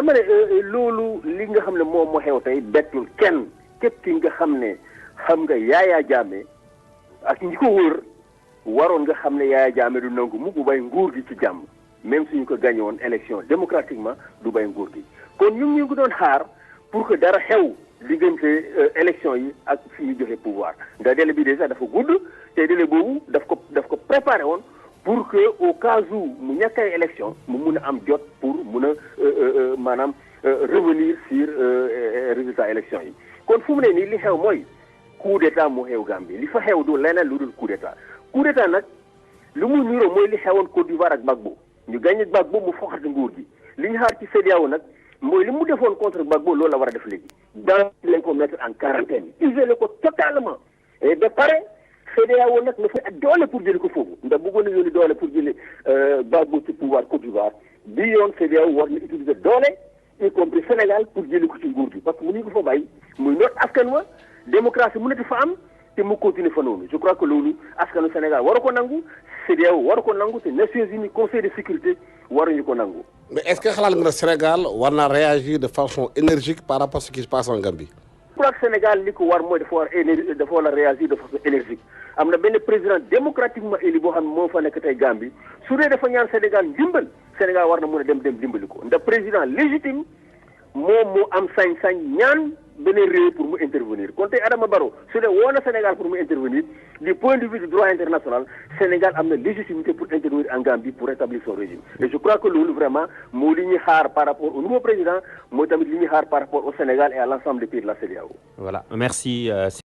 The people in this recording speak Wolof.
dama ne loolu li nga xam ne moom moo xew tey bettul kenn képp ki nga xam ne xam nga Yaya Jammeh ak ñi ko wër waroon nga xam ne Yaya Jammeh du nangu mu bay nguur gi ci jàmm même suñu ko gagné woon élection démocratiquement du bay nguur gi kon ñu ngi doon xaar pour que dara xew diggante élection yi ak fi ñu joxe pouvoir ndax délai bi déjà dafa gudd te délai boobu daf ko préparé woon pour que au cas où mu ñàkk ay élection mu mun a am jot pour mun a maanaam revenir sur résultat élection yi kon fu mu ne nii li xew mooy coup d'état moo xew Gambie li fa xew du leneen lu dul coup d'état nag lu mu niroo mooy li xewoon Côte d'Ivoire ak Gbagbo ñu gagné Gbagbo mu foxati nguur gi li ñu xaar ci CEDEAO nag mooy li mu defoon contre Gbagbo loolu la war a def léegi dans lañ ko mettre en quarantaine isolé ko totalement et ba pare CEDEAO nag na fa ak doole pour jëli ko foofu ndax bëggoon na yónni doole pour jëli Gbagbo ci pouvoir Côte d'Ivoire bi yoon CEDEAO war na utiliser doole y compris Sénégal pour jëli ko ci nguur gi parce que mënuñu ko fa bàyyi muy noot askan wa démocratie mënati fa am te mu continuer fa noonu je crois que loolu askanu Sénégal waru ko nangu CEDEAO waru ko nangu te Nations Unies Conseil de sécurité waruñu ko nangu. mais est-ce que xalaat nga ne Sénégal war na réagir de façon énergique par rapport à ce qui se passe en Gambie. je crois que Sénégal li ko war mooy dafa war a réagir de façon énergique am na benn président démocratiquement élu boo xam ne moo fa nekk tey Gambie su dee dafa ñaan Sénégal ndimbal Sénégal war na mën a dem dimbali ko ndax président légitime moom moo am sañ-sañ ñaan beneen réew pour mu intervenir kon tey Adama Barrow su dee woo na Sénégal pour mu intervenir du point de vue du droit international Sénégal am na légitimité pour intervenir en Gambie pour rétablir son régime et je crois que loolu vraiment moo li ñuy xaar par rapport au nouveau président mooy tamit li ñuy xaar par rapport au Sénégal et à l'ensemble des pays de la CEDEAO. Voilà, merci.